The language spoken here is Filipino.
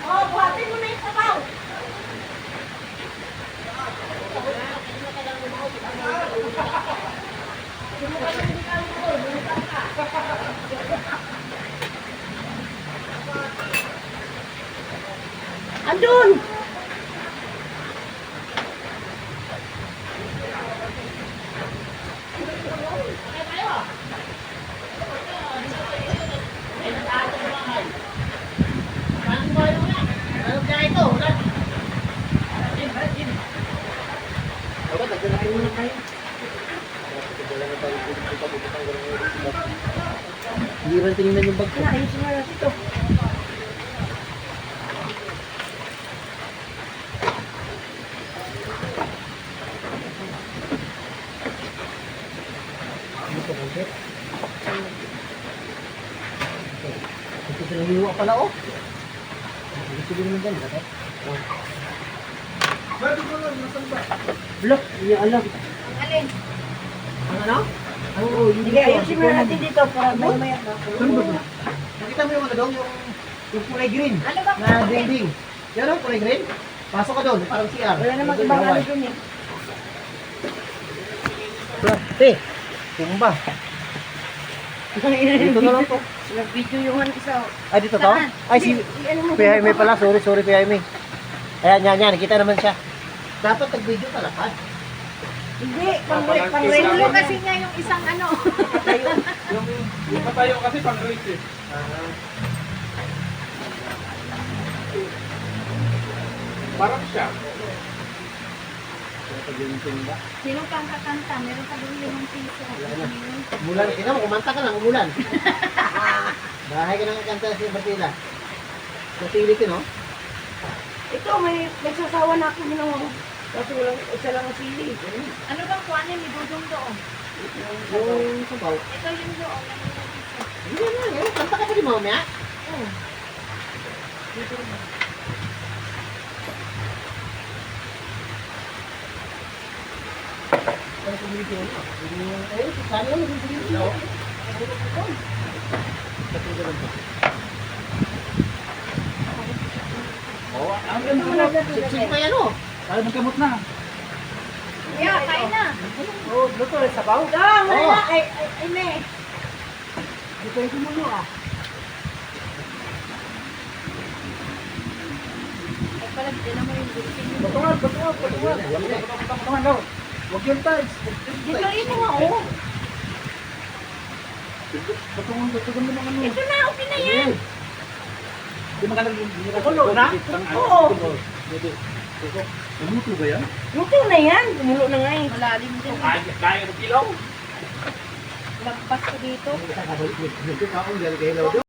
Oh, buhatin mo na yung sabaw. Andun! Hindi rin tingnan yung bag ko. Ayusin nga natin ito. Ito konti. Ito sa hiwa pala oh. Gusto din naman dyan. Bakit? Ba't ko lang, nasan ba? Blok, hindi alam. Ang alin? Ang ano? Oo, hindi Sige, ayusin mo natin dito para may-maya na. Saan ba ba? Nakita mo yung ano doon, yung kulay green. Ano ba? Na dingding. Yan ang kulay green. Pasok ka doon, parang CR. Wala namang ibang ano dun eh. Te, tumba. Dito na lang to. Nag-video yung ano isa. Ay, dito to? Saan? Ay, si Ano mo? Kuya Jaime pala. Sorry, Kuya Jaime. Ayan, yan. Nakita naman siya. Dapat nag-video ka lapad. Hindi, pang-relo kasi nga yung isang ano. Yung patayo kasi pang race eh. Parang siya. Sino kang kakanta? Meron ka doon 5 piso. Umulan. Tingnan mo, kumanta ka lang, umulan. Bahay ka nang kanta sa Batila. Nasili ka, no? Ito, may nagsasawa na ako ginawa. Kasi walang isa lang ang sili. Ano bang kuhanin? May dudong doon. Yung sabaw. Ito yung doon. Hindi na, kanta ka pa rin mamaya. Oo. Eh, sana lang mag-video. Oh, ang ganda mo na. Sipsip pa yan, oh. Ay, magkamot na. Yeah, kain na. Oh, luto rin sabaw. Dong, Oo. wala. Ay, me. Dito yung kumulo, ah. Ay, pala, dito mo yung gulpin. Patungan daw. Huwag yung tiles. Dito rin nga, oh. Patungan mo ng ano. Ito na, okay na yan. Di maganda yung Kulo na? Oo. Lumuto ba yan? Luto na yan. Gumulo na nga eh. Malalim din. Kaya ng ilaw. Lagpas ko dito. Dito ka, ang galing kayo.